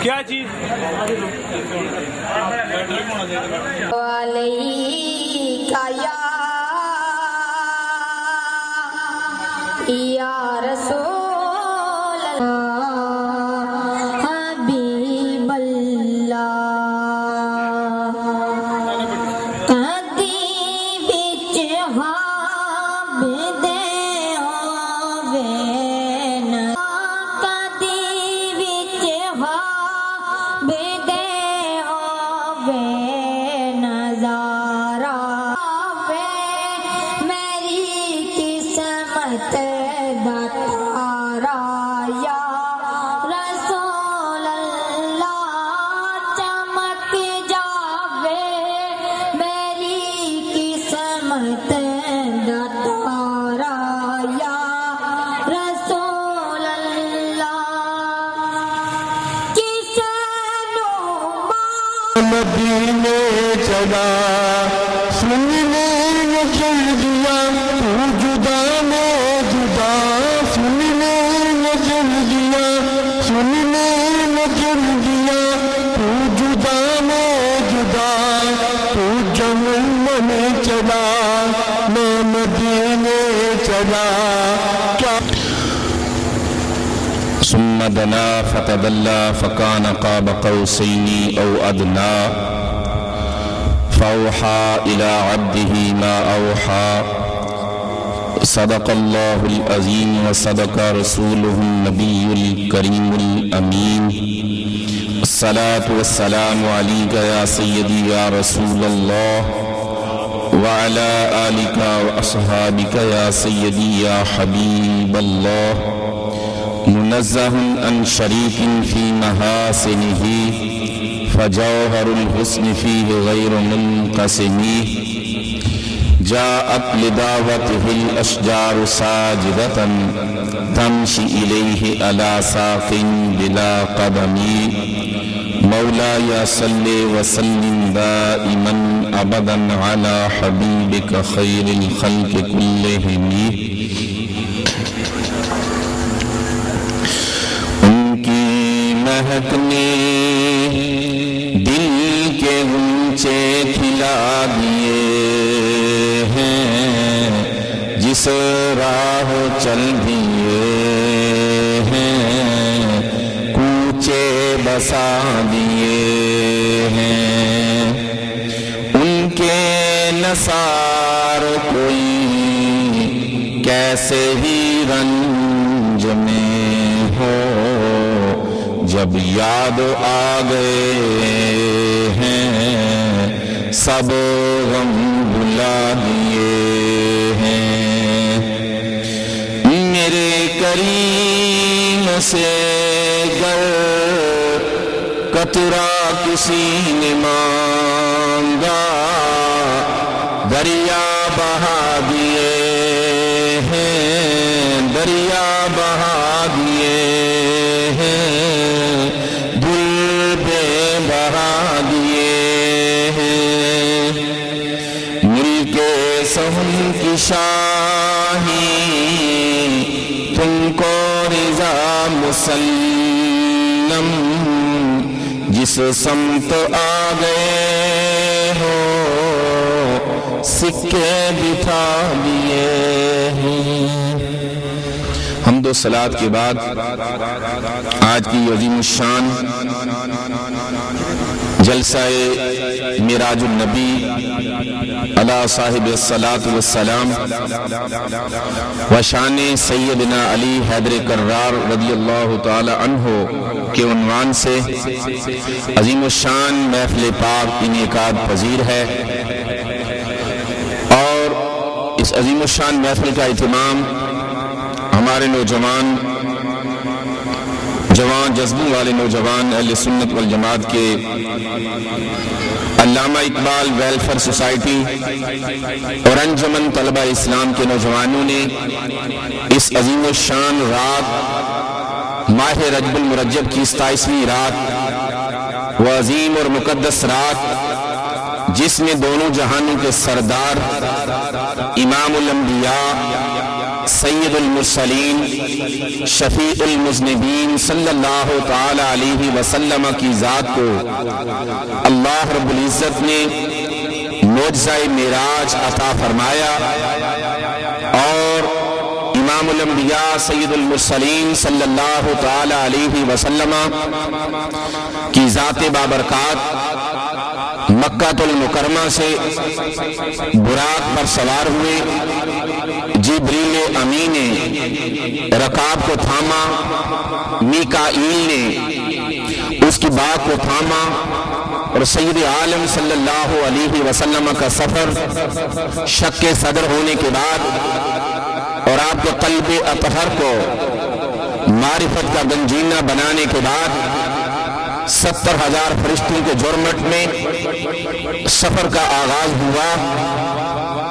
کیا چیز یا رسول اللہ حبیب اللہ کدی بچ عابد ہووے نہ کدی بچ عابد ہووے نظارہ میری قسمت بتارا یا رسول اللہ چمک جاوے میری قسمت بتارا یا رسول اللہ کسے نو مدینے چلا سننے میں چل دیا تو جدا موجودہ سننے میں چل دیا سننے میں چل دیا تو جدا موجودہ تو جنگل میں چلا میں مدینے چلا کیا ثم دنا فتدلى فكان قاب قوسين أو أدنى فأوحى إلى عبده ما أوحى صدق الله العظيم وصدق رسوله النبي الكريم الأمين الصلاة والسلام عليك يا سيدي يا رسول الله وعلى آلك وأصحابك يا سيدي يا حبيب الله منزه عن شريك في محاسنه فجوهر الحسن فيه غير منقسم جاءت لدعوته الأشجار ساجدة تمشي إليه على ساق بلا قدم مولاي صل وسلم دائما أبدا على حبيبك خير الخلق كلهم مہکنے دل کے غنچے کھلا دیے ہیں جس راہ چل دیے ہیں کوچے بسا دیے ہیں ان کے نثار کوئی کیسے ہی رنج میں ہو جب یاد آ گئے ہیں سب غم بھلا دیے ہیں میرے کریم سے گر قطرہ کسی نے مانگا دریا بہا دیے ہیں دریا بہا دیے ہیں سہن کی شاہی تم کو رضا مسلم جس سمت آ گئے ہو سکے بٹھا دیے ہیں حمد و صلات کے بعد آج کی عظیم الشان جلسہ معراج النبی علی صاحب الصلاۃ والسلام و شان سیدنا علی حیدر کرار رضی اللہ تعالی عنہ کے عنوان سے عظیم الشان محفل پاک انعقاد پذیر ہے اور اس عظیم الشان محفل کا اہتمام ہمارے نوجوان جذبوں والے نوجوان اہل سنت والجماعت کے علامہ اقبال ویلفیئر سوسائٹی اور انجمن طلبہ اسلام کے نوجوانوں نے اس عظیم الشان رات ماہ رجب المرجب کی 27ویں رات وہ عظیم اور مقدس رات جس میں دونوں جہانوں کے سردار امام الانبیاء سید المرسلین شفیع المذنبین صلی اللہ تعالی علیہ وسلم کی ذات کو اللہ رب العزت نے معجزہ معراج عطا فرمایا، اور امام الانبیاء سید المرسلین صلی اللہ تعالی علیہ وسلم کی ذات بابرکات مکہ المکرمہ سے براق پر سوار ہوئے۔ جبریل امین نے رکاب کو تھاما، میکائیل نے اس کی بات کو تھاما، اور سید عالم صلی اللہ علیہ وسلم کا سفر شق صدر ہونے کے بعد اور آپ کے قلب اطہر کو معرفت کا گنجینہ بنانے کے بعد 70,000 فرشتوں کے جرمٹ میں سفر کا آغاز ہوا،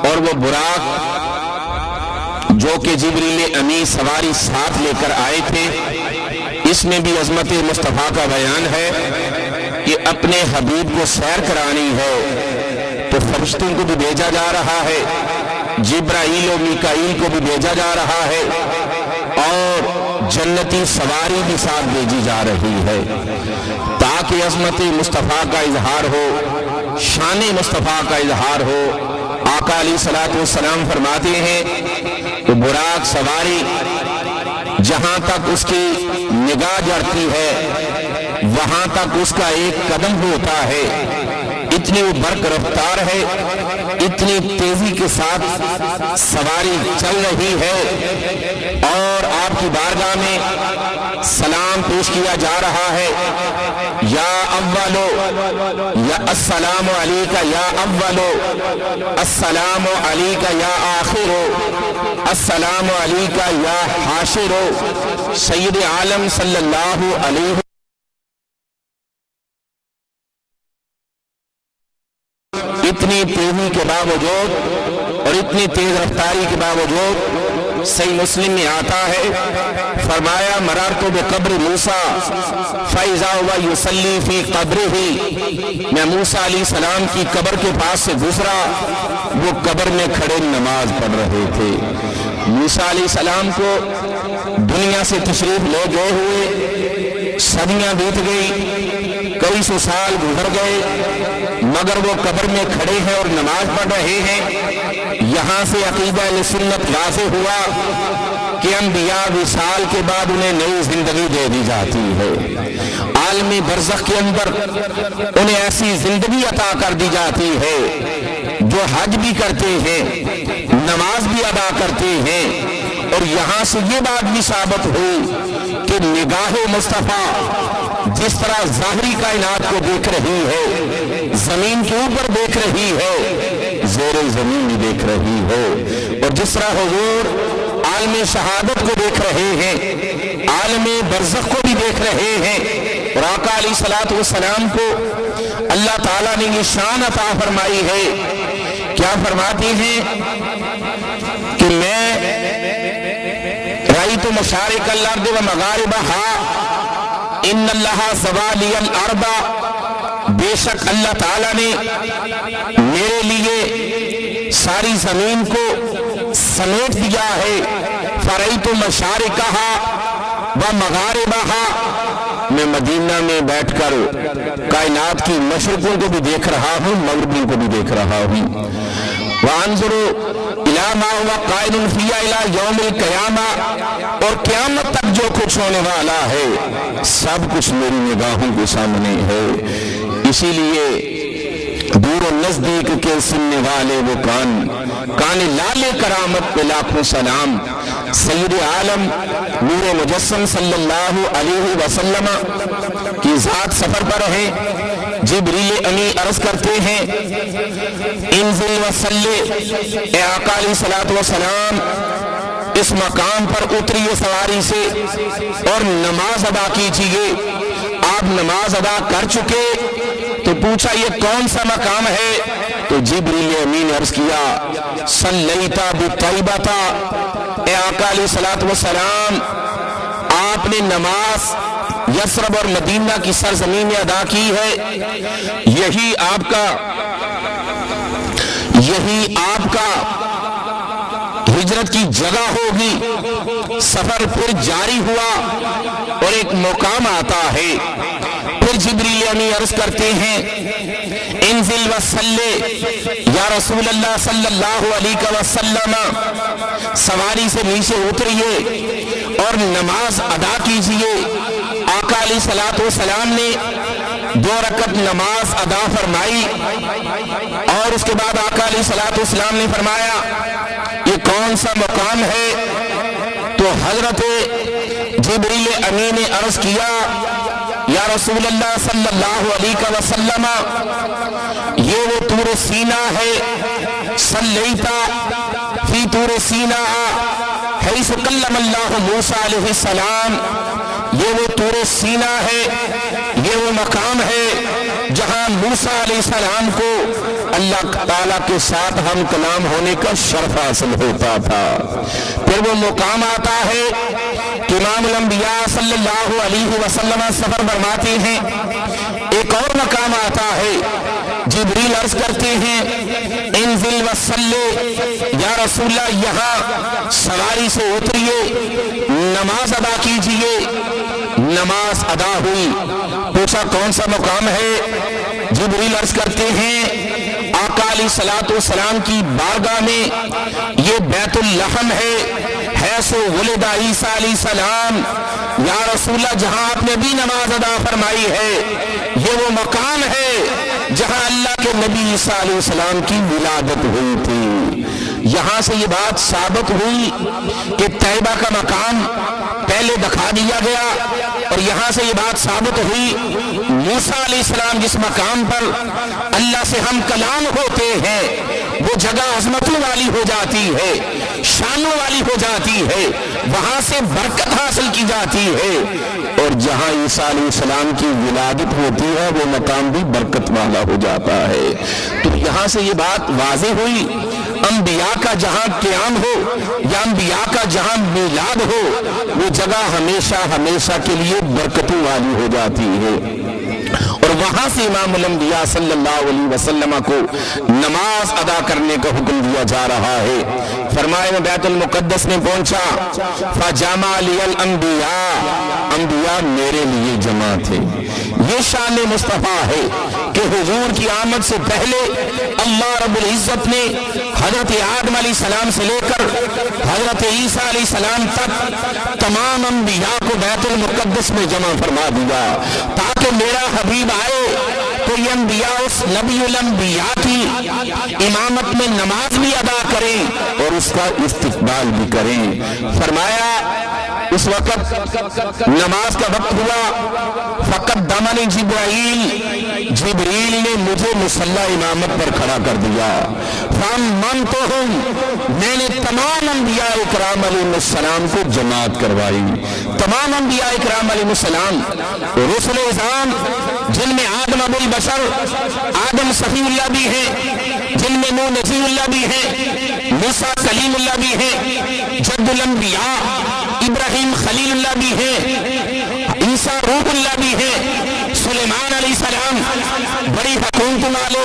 اور وہ براق جو کہ جبریل امی سواری ساتھ لے کر آئے تھے، اس میں بھی عظمت مصطفیٰ کا بیان ہے کہ اپنے حبیب کو سیر کرانی ہے تو فرشتوں کو بھی بھیجا جا رہا ہے، جبرائیل و میکائیل کو بھی بھیجا جا رہا ہے، اور جنتی سواری بھی ساتھ بھیجی جا رہی ہے، تاکہ عظمت مصطفیٰ کا اظہار ہو، شان مصطفیٰ کا اظہار ہو۔ آقا علیہ الصلوۃ والسلام فرماتے ہیں کہ براق سواری جہاں تک اس کی نگاہ جڑتی ہے وہاں تک اس کا ایک قدم ہوتا ہے، اتنی وہ برق رفتار ہے، اتنی تیزی کے ساتھ سواری چل رہی ہے، اور آپ کی بارگاہ میں سلام پیش کیا جا رہا ہے، یا اولو یا السلام علیکہ یا اولو، السلام علیکہ یا آخرو، السلام علیکہ یا حاشرو۔ سید عالم صلی اللہ علیہ اتنی تیزی کے باوجود اور اتنی تیز رفتاری کے باوجود صحیح مسلم میں آتا ہے، فرمایا مررت بقبر موسیٰ فَإِذَا هُوَ يُصَلِّي فِي قَبْرِهِ، میں موسیٰ علیہ السلام کی قبر کے پاس سے گزرا، وہ قبر میں کھڑے نماز پڑھ رہے تھے۔ موسیٰ علیہ السلام کو دنیا سے تشریف لے گئے ہوئے صدیاں بیت گئی، کئی سو سال گزر گئے، مگر وہ قبر میں کھڑے ہیں اور نماز پڑھ رہے ہیں۔ یہاں سے عقیدہ اہل سنت واضح ہوا کہ انبیاء وصال کے بعد انہیں نئی زندگی دے دی جاتی ہے، عالم برزخ کے اندر انہیں ایسی زندگی عطا کر دی جاتی ہے جو حج بھی کرتے ہیں، نماز بھی ادا کرتے ہیں، اور یہاں سے یہ بات بھی ثابت ہوئی کہ نگاہ مصطفیٰ جس طرح ظاہری کائنات کو دیکھ رہی ہے، زمین کے اوپر دیکھ رہی ہے، زیر زمین بھی دیکھ رہی ہے، اور جس طرح حضور عالم شہادت کو دیکھ رہے ہیں، عالم برزخ کو بھی دیکھ رہے ہیں، اور آقا علیہ الصلوۃ والسلام کو اللہ تعالیٰ نے یہ شان عطا فرمائی ہے۔ کیا فرماتی ہیں کہ میں رأیت مشارق الارض و مغاربہا ان اللہ زوالی الارض، بے شک اللہ تعالیٰ نے میرے لیے ساری زمین کو سمیٹ دیا ہے۔ فرأیت مشارقہا و مغاربہا، میں مدینہ میں بیٹھ کر کائنات کی مشرقوں کو بھی دیکھ رہا ہوں، مغربوں کو بھی دیکھ رہا ہوں۔ وَانظُرُوا إِلَى مَا هُوَ قَائِمٌ فِيهَا إِلَى يَوْمِ الْقِيَامَةِ، اور قیامت تک جو کچھ ہونے والا ہے سب کچھ میری نگاہوں کے سامنے ہے۔ اسی لیے دور و نزدیک کے سننے والے وہ کان لالے کرامت پہ لاکھوں سلام، سید عالم نور مجسم صلی اللہ علیہ وسلم کی ذات سفر پر ہے۔ جبریل امی عرض کرتے ہیں انزل وصلی، اے آقا علیہ الصلوۃ والسلام اس مقام پر اتریے سواری سے اور نماز ادا کیجئے۔ آپ نماز ادا کر چکے تو پوچھا یہ کون سا مقام ہے؟ تو جبریل امین نے عرض کیا صلیتا بطیبہ، اے آقا علیہ الصلوۃ والسلام آپ نے نماز یثرب اور مدینہ کی سرزمین میں ادا کی ہے، یہی آپ کا یہی آپ کا ہجرت کی جگہ ہوگی۔ سفر پھر جاری ہوا اور ایک مقام آتا ہے، پھر جبریل امین عرض کرتے ہیں انزل وصلی یا رسول اللہ صلی اللہ علیہ وسلم، سواری سے نیچے اتریے اور نماز ادا کیجئے۔ آقا علیہ الصلوۃ والسلام نے 2 رکعت نماز ادا فرمائی اور اس کے بعد آقا علیہ الصلوۃ والسلام نے فرمایا یہ کون سا مقام ہے؟ تو حضرت جبریل امین نے عرض کیا یا رسول اللہ صلی اللہ علیہ وسلم، یہ وہ طور سینا ہے، صلیتا فی طور سینا حیث کلم اللہ موسیٰ علیہ السلام، یہ وہ طور سینا ہے، یہ وہ مقام ہے جہاں موسیٰ علیہ السلام کو اللہ تعالیٰ کے ساتھ ہم کلام ہونے کا شرف حاصل ہوتا تھا۔ پھر وہ مقام آتا ہے کہ امام الانبیاء صلی اللہ علیہ وسلم سفر فرماتے ہیں، ایک اور مقام آتا ہے، جبریل عرض کرتے ہیں انزل وصلی یا رسول اللہ، یہاں سواری سے اتریے، نماز ادا کیجئے۔ نماز ادا ہوئی، پوچھا کون سا مقام ہے؟ جبریل عرض کرتے ہیں آقا علیہ الصلوۃ والسلام کی بارگاہ میں یہ بیت اللحم ہے، حیث ولد عیسیٰ علیہ السلام، یا رسول اللہ جہاں آپ نے بھی نماز ادا فرمائی ہے، یہ وہ مقام ہے جہاں اللہ کے نبی عیسیٰ علیہ السلام کی ولادت ہوئی تھی۔ یہاں سے یہ بات ثابت ہوئی کہ طیبہ کا مقام پہلے دکھا دیا گیا، اور یہاں سے یہ بات ثابت ہوئی موسیٰ علیہ السلام جس مقام پر اللہ سے ہم کلام ہوتے ہیں وہ جگہ عظمتوں والی ہو جاتی ہے، شانوں والی ہو جاتی ہے، وہاں سے برکت حاصل کی جاتی ہے، اور جہاں عیسیٰ علیہ السلام کی ولادت ہوتی ہے وہ مقام بھی برکت والا ہو جاتا ہے۔ تو یہاں سے یہ بات واضح ہوئی انبیاء کا جہاں قیام ہو یا انبیاء کا جہاں میلاد ہو وہ جگہ ہمیشہ ہمیشہ کے لیے برکتوں والی ہو جاتی ہے، اور وہاں سے امام الانبیاء صلی اللہ علیہ وسلم کو نماز ادا کرنے کا حکم دیا جا رہا ہے۔ فرمایا میں بیت المقدس میں پہنچا، فجمع لی الانبیاء، انبیاء میرے لیے جمع تھے۔ یہ شان مصطفیٰ ہے کہ حضور کی آمد سے پہلے اللہ رب العزت نے حضرت آدم علیہ السلام سے لے کر حضرت عیسیٰ علیہ السلام تک تمام انبیاء کو بیت المقدس میں جمع فرما دیا تاکہ میرا حبیب آئے تو یہ انبیاء اس نبی الانبیاء کی امامت میں نماز بھی ادا کریں اور اس کا استقبال بھی کریں۔ فرمایا اس وقت نماز کا وقت ہوا، فقدمنی جبریل نے مجھے مصلی امامت پر کھڑا کر دیا، فامنتہم، میں نے تمام انبیاء اکرام علیہ السلام کو جماعت کروائی۔ تمام انبیاء اکرام علیہ السلام رسل اعظام جن میں آدم ابو البشر، آدم صفی اللہ بھی ہیں، جن میں نوح نجی اللہ بھی ہیں، موسیٰ کلیم اللہ بھی ہیں، جد الانبیاء ابراہیم خلیل اللہ بھی ہیں، عیسیٰ روح اللہ بھی ہیں، سلیمان علیہ السلام بڑی حکومت والے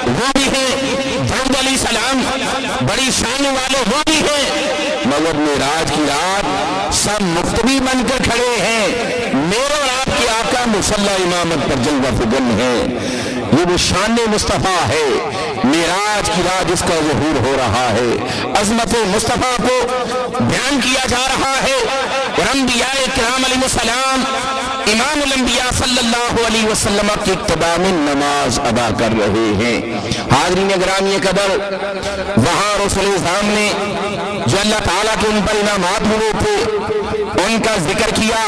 وہ بھی ہیں، داؤد علیہ السلام بڑی شان والے وہ بھی ہیں، مگر معراج کی رات سب مقتدی بن کر کھڑے ہیں، میرے اور آپ کے آقا مصلی امامت پر جلوہ فگن ہے۔ یہ وہ شان مصطفیٰ ہے، معراج کی رات جس کا ظہور ہو رہا ہے، عظمت مصطفیٰ کو بیان کیا جا رہا ہے، اور انبیاء کرام علیہ السلام امام الانبیاء صلی اللہ علیہ وسلم کی ابتدا میں نماز ادا کر رہے ہیں۔ حاضرین گرامی قدر، وہاں رسول اعظام نے جو اللہ تعالیٰ کے ان پر انعامات ہوئے تھے ان کا ذکر کیا،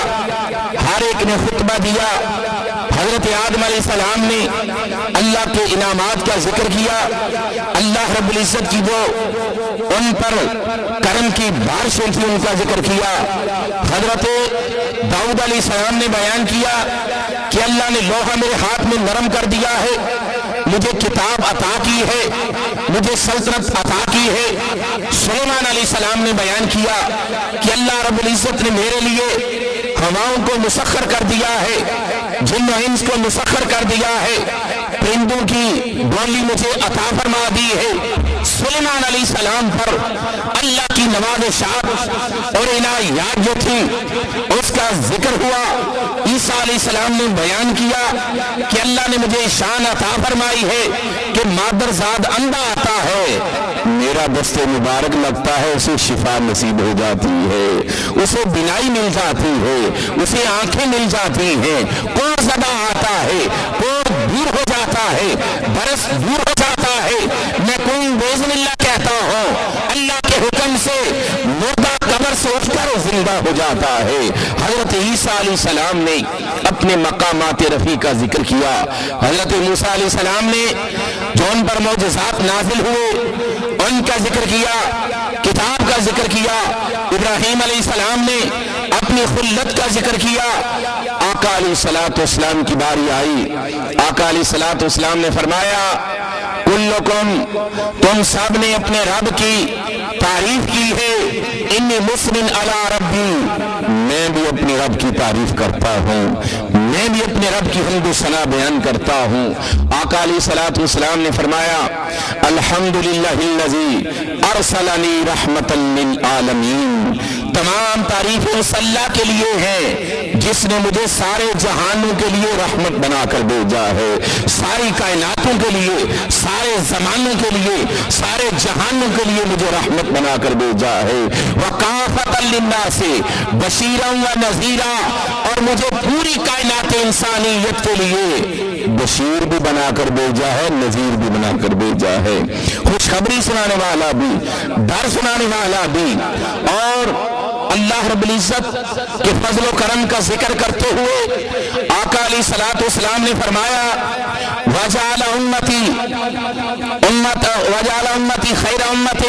ہر ایک نے خطبہ دیا۔ حضرت آدم علیہ السلام نے اللہ کے انعامات کا ذکر کیا، اللہ رب العزت کی جو ان پر کرم کی بارشیں تھی ان کا ذکر کیا۔ حضرت داؤد علیہ السلام نے بیان کیا کہ اللہ نے لوہا میرے ہاتھ میں نرم کر دیا ہے، مجھے کتاب عطا کی ہے، مجھے سلطنت عطا کی ہے۔ سلیمان علیہ السلام نے بیان کیا کہ اللہ رب العزت نے میرے لیے ہواؤں کو مسخر کر دیا ہے، جن و انس کو مسخر کر دیا ہے، پرندوں کی بولی مجھے عطا فرما دی ہے۔ سلیمان علیہ السلام پر اللہ کی نوازشات اور عنایات جو تھی اس کا ذکر ہوا۔ عیسیٰ علیہ السلام نے بیان کیا کہ اللہ نے مجھے شان عطا فرمائی ہے کہ مادرزاد اندھا آتا ہے، میرا دست مبارک لگتا ہے، اسے شفا نصیب ہو جاتی ہے، اسے بینائی مل جاتی ہے، اسے آنکھیں مل جاتی ہیں، کوڑ زدہ آتا ہے، کوڑ دور ہو جاتا ہے، برس دور ہو جاتا ہے، میں کوئی باذن اللہ کہتا ہوں، اللہ کے حکم سے مردہ قبر سے اٹھ کر زندہ ہو جاتا ہے۔ حضرت عیسیٰ علیہ السلام نے اپنے مقامات رفیع کا ذکر کیا۔ حضرت موسیٰ علیہ السلام نے جو ان پر معجزات نازل ہوئے ان کا ذکر کیا، کتاب کا ذکر کیا۔ ابراہیم علیہ السلام نے اپنی خلت کا ذکر کیا۔ آقا علیہ السلام کی باری آئی، آقا علیہ السلام نے فرمایا کلکم، تم سب نے اپنے رب کی تعریف کی ہے، انی مسلم علی ربی، میں بھی اپنے رب کی تعریف کرتا ہوں، میں بھی اپنے رب کی حمد و ثنا بیان کرتا ہوں۔ آقا علیہ السلام نے فرمایا الحمدللہ الذی ارسلنی رحمتا للعالمین، تمام تعریفیں اس اللہ کے لیے ہیں جس نے مجھے سارے جہانوں کے لیے رحمت بنا کر بھیجا ہے، ساری کائناتوں کے لیے، سارے زمانوں کے لیے، سارے جہانوں کے لیے مجھے رحمت بنا کر بھیجا ہے۔ وَقَافَةً لِلنَّاسِ بَشِيرًا وَنَذِيرًا، اور مجھے پوری کائنات انسانیت کے لیے بشیر بھی بنا کر بھیجا ہے، نذیر بھی بنا کر بھیجا ہے، خوشخبری سنانے والا بھی، ڈر سنانے والا بھی۔ اور اللہ رب العزت کے فضل و کرم کا ذکر کرتے ہوئے آقا علیہ السلام نے فرمایا وَجَعَلَ أُمَّتِي خَيْرَ أُمَّةٍ،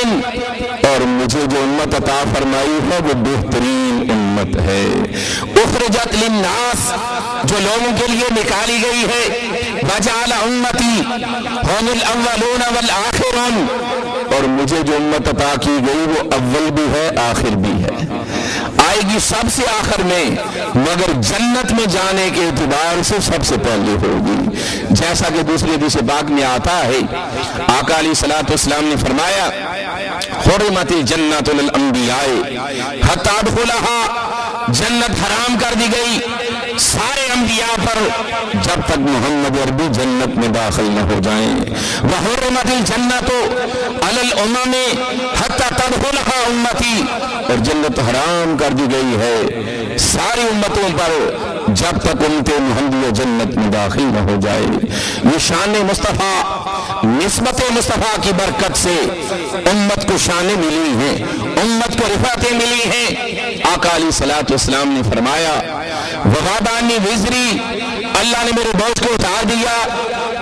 اور مجھے جو امت عطا فرمائی ہے وہ بہترین امت ہے، اخرجت للناس، جو لوگوں کے لیے نکالی گئی ہے، وَجَعَلَ أُمَّتِي هُمُ الْأَوَّلُونَ وَالْآخِرُونَ، اور مجھے جو امت عطا کی گئی وہ اول بھی ہے آخر بھی ہے، آئے گی سب سے آخر میں، مگر جنت میں جانے کے اعتبار سے سب سے پہلے ہوگی۔ جیسا کہ دوسری حدیث پاک میں آتا ہے، آقا علیہ السلام نے فرمایا حرمت الجنۃ للانبیاء حتی ادخلها، جنت حرام کر دی گئی سارے انبیاء پر جب تک محمد عربی جنت میں داخل نہ ہو جائیں۔ وحرمت الجنۃ علی الامم حتی تدخلها امتی، اور جنت حرام کر دی گئی ہے ساری امتوں پر جب تک امت محمدیہ جنت میں داخل نہ ہو جائے۔ یہ شان مصطفیٰ، نسبت مصطفیٰ کی برکت سے امت کو شانیں ملی ہیں، امت کو رفعتیں ملی ہیں۔ آقا علیہ السلام نے فرمایا وَوَضَعَنِّي وِزْرِي، اللہ نے میرے بوجھ کو اتار دیا،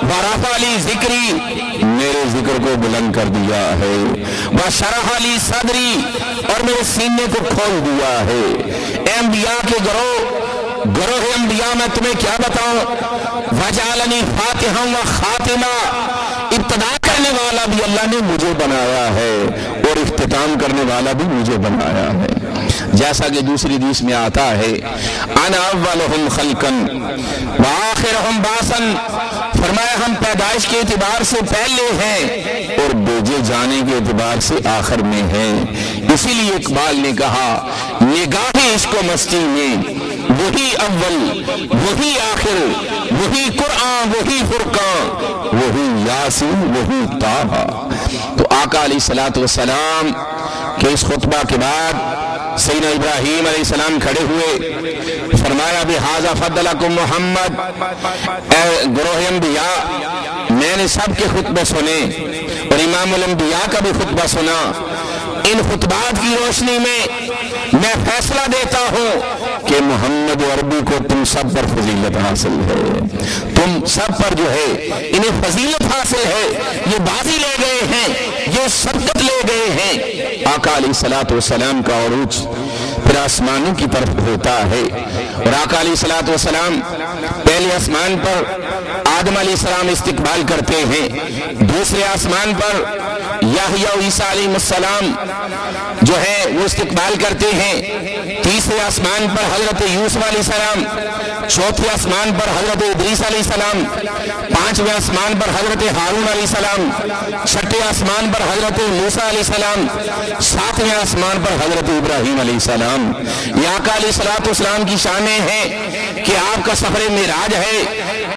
وَرَفَعَ لِي ذِکْرِی، میرے ذکر کو بلند کر دیا ہے، وَشَرَحَ لِي صَدْرِی، اور میرے سینے کو کھول دیا ہے۔ اے انبیاء کے گروہ انبیاء میں تمہیں کیا بتاؤں، وَجَعَلَنِي فَاتِحًا وَخَاتِمًا، ابتدا کرنے والا بھی اللہ نے مجھے بنایا ہے اور اختتام کرنے والا بھی مجھے بنایا ہے۔ جیسا کہ دوسری حدیث میں آتا ہے انا اولہم خلقا وآخرہم باسن، فرمایا ہم پیدائش کے اعتبار سے پہلے ہیں اور بھیجے جانے کے اعتبار سے آخر میں ہیں۔ اسی لیے اقبال نے کہا نگاہ عشق و مستی میں وہی اول وہی آخر، وہی قرآن وہی فرقان، وہی یاسین وہی طٰہٰ۔ تو آقا علیہ السلام کے اس خطبہ کے بعد سیدنا ابراہیم علیہ السلام کھڑے ہوئے، فرمایا بِهَذَا فَضَّلَكُمْ محمد، اے گروہ انبیاء میں نے سب کے خطبے سنے اور امام الانبیاء کا بھی خطبہ سنا، ان خطبات کی روشنی میں میں فیصلہ دیتا ہوں کہ محمد عربی کو تم سب پر فضیلت حاصل ہے، تم سب پر جو ہے انہیں فضیلت حاصل ہے، یہ بازی لے گئے ہیں، یہ سبقت لے گئے ہیں۔ آقا علیہ السلام کا عروج پھر آسمانوں کی طرف ہوتا ہے اور آقا علیہ السلام پہلے آسمان پر آدم علیہ السلام استقبال کرتے ہیں، دوسرے آسمان پر یحییٰ و عیسیٰ علیہ السلام جو ہے وہ استقبال کرتے ہیں، تیسرے آسمان پر حضرت یوسف علیہ السلام، چوتھے آسمان پر حضرت ادریس علیہ السلام، پانچویں آسمان پر حضرت ہارون علیہ السلام، چھٹے آسمان پر حضرت موسیٰ علیہ السلام، ساتویں آسمان پر حضرت ابراہیم علیہ السلام۔ یہ آقا علیہ السلام کی شانیں ہیں کہ آپ کا سفر معراج ہے